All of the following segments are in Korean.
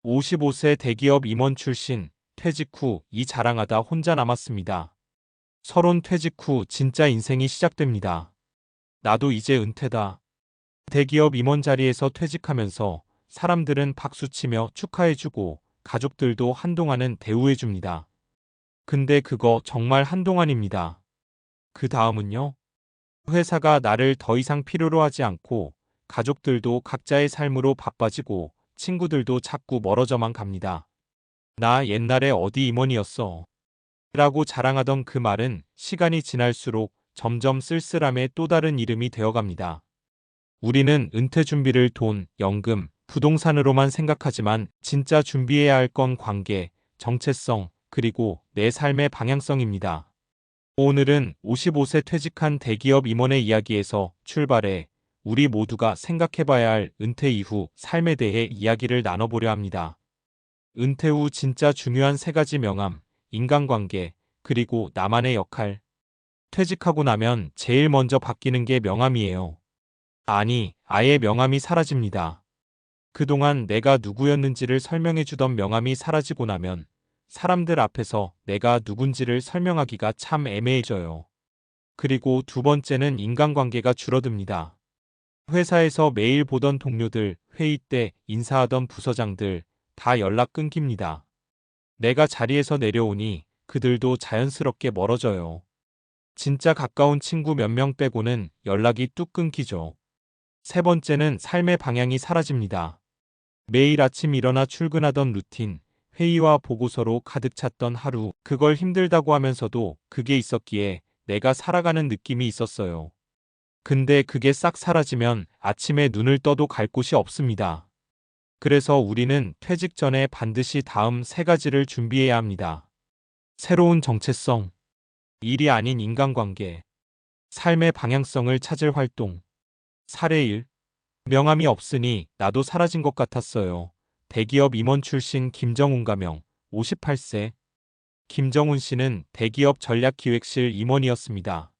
55세 대기업 임원 출신, 퇴직 후 이 자랑하다 혼자 남았습니다. 서론 퇴직 후 진짜 인생이 시작됩니다. 나도 이제 은퇴다. 대기업 임원 자리에서 퇴직하면서 사람들은 박수치며 축하해주고 가족들도 한동안은 대우해줍니다. 근데 그거 정말 한동안입니다. 그 다음은요? 회사가 나를 더 이상 필요로 하지 않고 가족들도 각자의 삶으로 바빠지고 친구들도 자꾸 멀어져만 갑니다. 나 옛날에 어디 임원이었어. 라고 자랑하던 그 말은 시간이 지날수록 점점 쓸쓸함의 또 다른 이름이 되어갑니다. 우리는 은퇴 준비를 돈, 연금, 부동산으로만 생각하지만 진짜 준비해야 할 건 관계, 정체성, 그리고 내 삶의 방향성입니다. 오늘은 55세 퇴직한 대기업 임원의 이야기에서 출발해 우리 모두가 생각해봐야 할 은퇴 이후 삶에 대해 이야기를 나눠보려 합니다. 은퇴 후 진짜 중요한 세 가지 명암, 인간관계, 그리고 나만의 역할. 퇴직하고 나면 제일 먼저 바뀌는 게 명암이에요. 아니, 아예 명암이 사라집니다. 그동안 내가 누구였는지를 설명해주던 명암이 사라지고 나면 사람들 앞에서 내가 누군지를 설명하기가 참 애매해져요. 그리고 두 번째는 인간관계가 줄어듭니다. 회사에서 매일 보던 동료들, 회의 때 인사하던 부서장들 다 연락 끊깁니다. 내가 자리에서 내려오니 그들도 자연스럽게 멀어져요. 진짜 가까운 친구 몇 명 빼고는 연락이 뚝 끊기죠. 세 번째는 삶의 방향이 사라집니다. 매일 아침 일어나 출근하던 루틴, 회의와 보고서로 가득 찼던 하루, 그걸 힘들다고 하면서도 그게 있었기에 내가 살아가는 느낌이 있었어요. 근데 그게 싹 사라지면 아침에 눈을 떠도 갈 곳이 없습니다. 그래서 우리는 퇴직 전에 반드시 다음 세 가지를 준비해야 합니다. 새로운 정체성, 일이 아닌 인간관계, 삶의 방향성을 찾을 활동. 사례 1. 명함이 없으니 나도 사라진 것 같았어요. 대기업 임원 출신 김정훈 가명, 58세. 김정훈 씨는 대기업 전략기획실 임원이었습니다.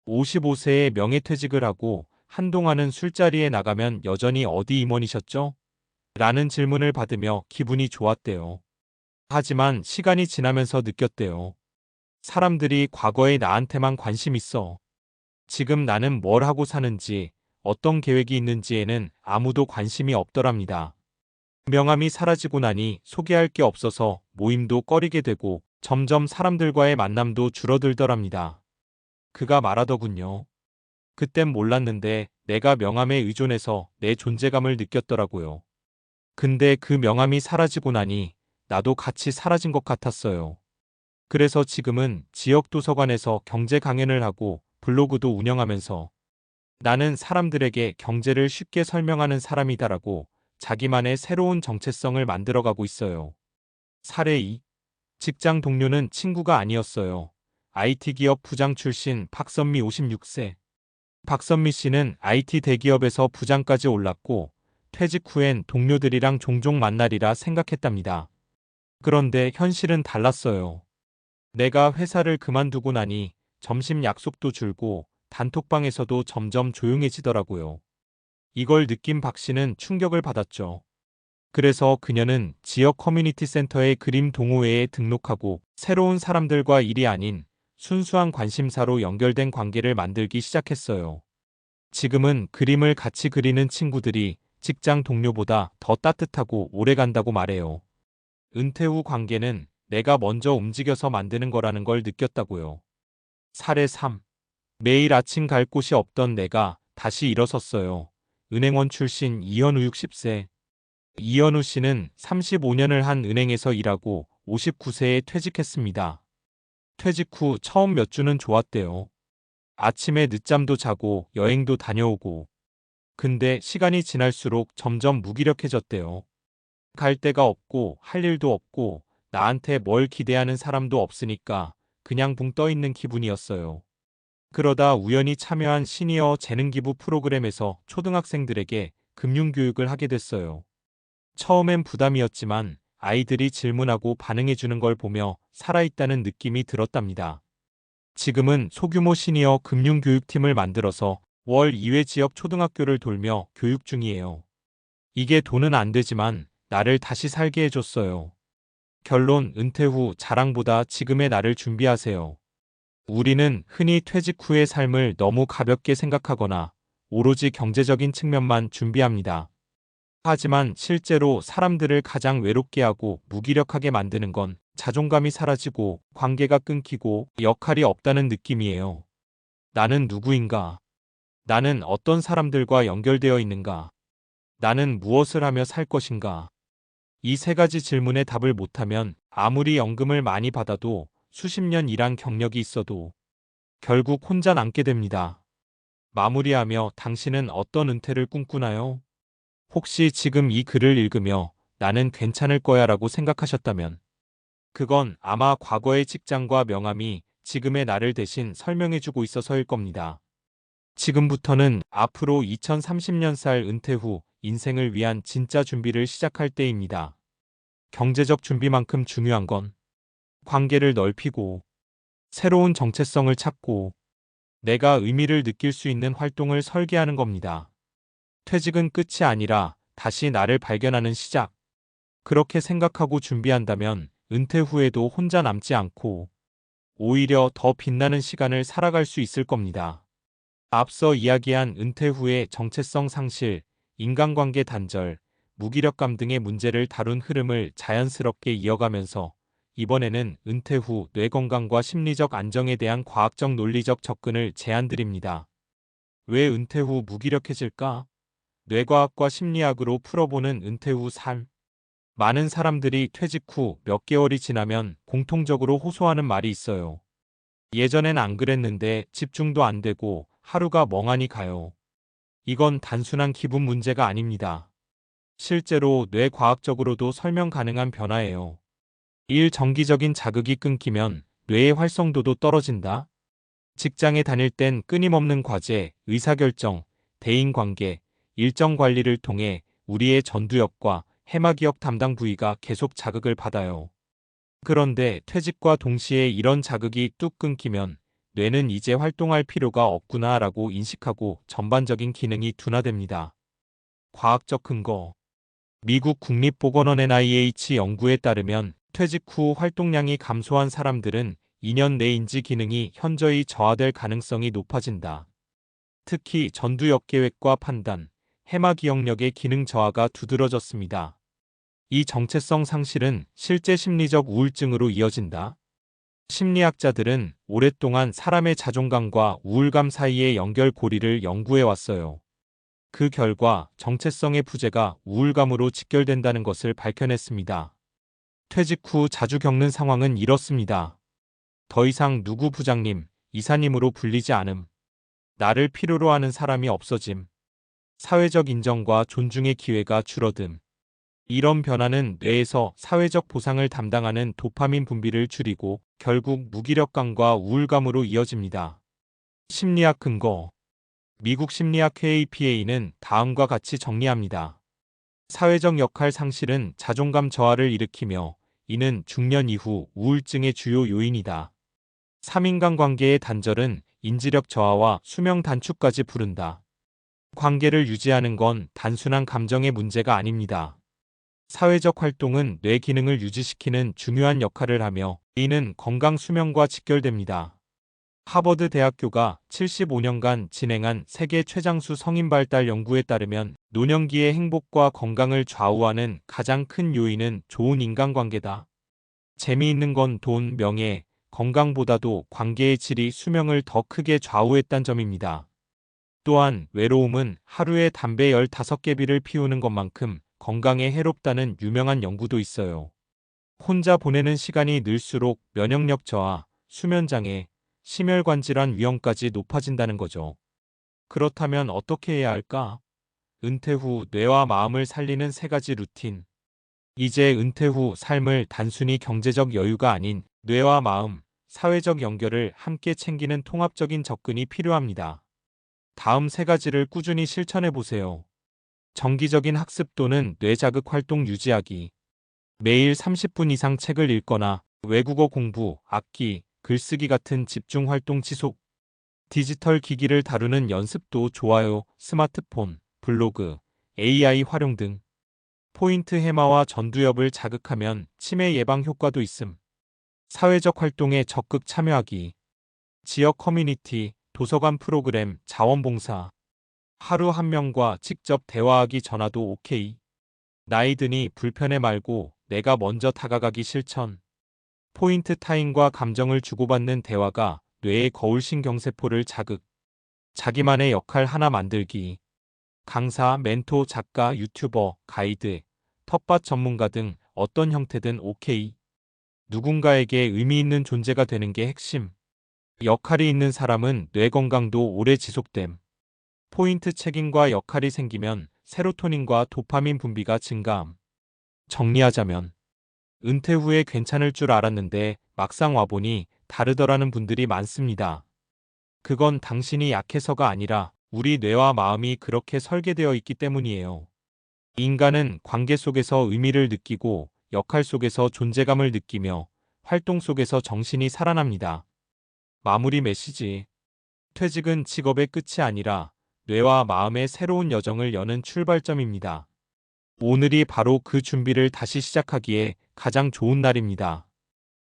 55세에 명예퇴직을 하고 한동안은 술자리에 나가면 여전히 어디 임원이셨죠? 라는 질문을 받으며 기분이 좋았대요. 하지만 시간이 지나면서 느꼈대요. 사람들이 과거의 나한테만 관심 있어. 지금 나는 뭘 하고 사는지, 어떤 계획이 있는지에는 아무도 관심이 없더랍니다. 명함이 사라지고 나니 소개할 게 없어서 모임도 꺼리게 되고 점점 사람들과의 만남도 줄어들더랍니다. 그가 말하더군요. 그땐 몰랐는데 내가 명함에 의존해서 내 존재감을 느꼈더라고요. 근데 그 명함이 사라지고 나니 나도 같이 사라진 것 같았어요. 그래서 지금은 지역 도서관에서 경제 강연을 하고 블로그도 운영하면서 나는 사람들에게 경제를 쉽게 설명하는 사람이다라고 자기만의 새로운 정체성을 만들어가고 있어요. 사례 2. 직장 동료는 친구가 아니었어요. IT 기업 부장 출신 박선미 56세. 박선미 씨는 IT 대기업에서 부장까지 올랐고 퇴직 후엔 동료들이랑 종종 만나리라 생각했답니다. 그런데 현실은 달랐어요. 내가 회사를 그만두고 나니 점심 약속도 줄고 단톡방에서도 점점 조용해지더라고요. 이걸 느낀 박 씨는 충격을 받았죠. 그래서 그녀는 지역 커뮤니티 센터의 그림 동호회에 등록하고 새로운 사람들과 일이 아닌 순수한 관심사로 연결된 관계를 만들기 시작했어요. 지금은 그림을 같이 그리는 친구들이 직장 동료보다 더 따뜻하고 오래 간다고 말해요. 은퇴 후 관계는 내가 먼저 움직여서 만드는 거라는 걸 느꼈다고요. 사례 3. 매일 아침 갈 곳이 없던 내가 다시 일어섰어요. 은행원 출신 이현우 60세. 이현우 씨는 35년을 한 은행에서 일하고 59세에 퇴직했습니다. 퇴직 후 처음 몇 주는 좋았대요. 아침에 늦잠도 자고 여행도 다녀오고. 근데 시간이 지날수록 점점 무기력해졌대요. 갈 데가 없고 할 일도 없고 나한테 뭘 기대하는 사람도 없으니까 그냥 붕 떠 있는 기분이었어요. 그러다 우연히 참여한 시니어 재능기부 프로그램에서 초등학생들에게 금융교육을 하게 됐어요. 처음엔 부담이었지만 아이들이 질문하고 반응해주는 걸 보며 살아있다는 느낌이 들었답니다. 지금은 소규모 시니어 금융교육팀을 만들어서 월 2회 지역 초등학교를 돌며 교육 중이에요. 이게 돈은 안 되지만 나를 다시 살게 해줬어요. 결론, 은퇴 후 자랑보다 지금의 나를 준비하세요. 우리는 흔히 퇴직 후의 삶을 너무 가볍게 생각하거나 오로지 경제적인 측면만 준비합니다. 하지만 실제로 사람들을 가장 외롭게 하고 무기력하게 만드는 건 자존감이 사라지고 관계가 끊기고 역할이 없다는 느낌이에요. 나는 누구인가? 나는 어떤 사람들과 연결되어 있는가? 나는 무엇을 하며 살 것인가? 이 세 가지 질문에 답을 못하면 아무리 연금을 많이 받아도 수십 년 일한 경력이 있어도 결국 혼자 남게 됩니다. 마무리하며 당신은 어떤 은퇴를 꿈꾸나요? 혹시 지금 이 글을 읽으며 나는 괜찮을 거야 라고 생각하셨다면 그건 아마 과거의 직장과 명함이 지금의 나를 대신 설명해주고 있어서일 겁니다. 지금부터는 앞으로 2030년 살 은퇴 후 인생을 위한 진짜 준비를 시작할 때입니다. 경제적 준비만큼 중요한 건 관계를 넓히고 새로운 정체성을 찾고 내가 의미를 느낄 수 있는 활동을 설계하는 겁니다. 퇴직은 끝이 아니라 다시 나를 발견하는 시작. 그렇게 생각하고 준비한다면 은퇴 후에도 혼자 남지 않고 오히려 더 빛나는 시간을 살아갈 수 있을 겁니다. 앞서 이야기한 은퇴 후의 정체성 상실, 인간관계 단절, 무기력감 등의 문제를 다룬 흐름을 자연스럽게 이어가면서 이번에는 은퇴 후 뇌 건강과 심리적 안정에 대한 과학적 논리적 접근을 제안드립니다. 왜 은퇴 후 무기력해질까? 뇌과학과 심리학으로 풀어보는 은퇴 후 삶. 많은 사람들이 퇴직 후 몇 개월이 지나면 공통적으로 호소하는 말이 있어요. 예전엔 안 그랬는데 집중도 안 되고 하루가 멍하니 가요. 이건 단순한 기분 문제가 아닙니다. 실제로 뇌과학적으로도 설명 가능한 변화예요. 정기적인 자극이 끊기면 뇌의 활성도도 떨어진다. 직장에 다닐 땐 끊임없는 과제, 의사결정, 대인관계, 일정 관리를 통해 우리의 전두엽과 해마기역 담당 부위가 계속 자극을 받아요. 그런데 퇴직과 동시에 이런 자극이 뚝 끊기면 뇌는 이제 활동할 필요가 없구나라고 인식하고 전반적인 기능이 둔화됩니다. 과학적 근거. 미국 국립보건원 NIH 연구에 따르면 퇴직 후 활동량이 감소한 사람들은 2년 내 인지 기능이 현저히 저하될 가능성이 높아진다. 특히 전두엽 계획과 판단, 해마 기억력의 기능 저하가 두드러졌습니다. 이 정체성 상실은 실제 심리적 우울증으로 이어진다. 심리학자들은 오랫동안 사람의 자존감과 우울감 사이의 연결고리를 연구해 왔어요. 그 결과 정체성의 부재가 우울감으로 직결된다는 것을 밝혀냈습니다. 퇴직 후 자주 겪는 상황은 이렇습니다. 더 이상 누구 부장님, 이사님으로 불리지 않음. 나를 필요로 하는 사람이 없어짐. 사회적 인정과 존중의 기회가 줄어듦. 이런 변화는 뇌에서 사회적 보상을 담당하는 도파민 분비를 줄이고 결국 무기력감과 우울감으로 이어집니다. 심리학 근거. 미국 심리학회 APA는 다음과 같이 정리합니다. 사회적 역할 상실은 자존감 저하를 일으키며 이는 중년 이후 우울증의 주요 요인이다. 3인간 관계의 단절은 인지력 저하와 수명 단축까지 부른다. 관계를 유지하는 건 단순한 감정의 문제가 아닙니다. 사회적 활동은 뇌 기능을 유지시키는 중요한 역할을 하며 이는 건강 수명과 직결됩니다. 하버드 대학교가 75년간 진행한 세계 최장수 성인 발달 연구에 따르면 노년기의 행복과 건강을 좌우하는 가장 큰 요인은 좋은 인간관계다. 재미있는 건 돈, 명예, 건강보다도 관계의 질이 수명을 더 크게 좌우했단 점입니다. 또한 외로움은 하루에 담배 15개비를 피우는 것만큼 건강에 해롭다는 유명한 연구도 있어요. 혼자 보내는 시간이 늘수록 면역력 저하, 수면장애, 심혈관 질환 위험까지 높아진다는 거죠. 그렇다면 어떻게 해야 할까? 은퇴 후 뇌와 마음을 살리는 3가지 루틴. 이제 은퇴 후 삶을 단순히 경제적 여유가 아닌 뇌와 마음, 사회적 연결을 함께 챙기는 통합적인 접근이 필요합니다. 다음 3가지를 꾸준히 실천해 보세요. 정기적인 학습 또는 뇌자극 활동 유지하기. 매일 30분 이상 책을 읽거나 외국어 공부, 악기, 글쓰기 같은 집중 활동 지속. 디지털 기기를 다루는 연습도 좋아요. 스마트폰, 블로그, AI 활용 등. 포인트 해마와 전두엽을 자극하면 치매 예방 효과도 있음. 사회적 활동에 적극 참여하기. 지역 커뮤니티, 도서관 프로그램, 자원봉사. 하루 한 명과 직접 대화하기 전화도 오케이. 나이 드니 불편해 말고 내가 먼저 다가가기 실천. 포인트 타인과 감정을 주고받는 대화가 뇌의 거울신경세포를 자극. 자기만의 역할 하나 만들기. 강사, 멘토, 작가, 유튜버, 가이드, 텃밭 전문가 등 어떤 형태든 오케이. 누군가에게 의미 있는 존재가 되는 게 핵심. 역할이 있는 사람은 뇌 건강도 오래 지속됨. 포인트 책임과 역할이 생기면 세로토닌과 도파민 분비가 증가함. 정리하자면 은퇴 후에 괜찮을 줄 알았는데 막상 와보니 다르더라는 분들이 많습니다. 그건 당신이 약해서가 아니라 우리 뇌와 마음이 그렇게 설계되어 있기 때문이에요. 인간은 관계 속에서 의미를 느끼고 역할 속에서 존재감을 느끼며 활동 속에서 정신이 살아납니다. 마무리 메시지. 퇴직은 직업의 끝이 아니라 뇌와 마음의 새로운 여정을 여는 출발점입니다. 오늘이 바로 그 준비를 다시 시작하기에 가장 좋은 날입니다.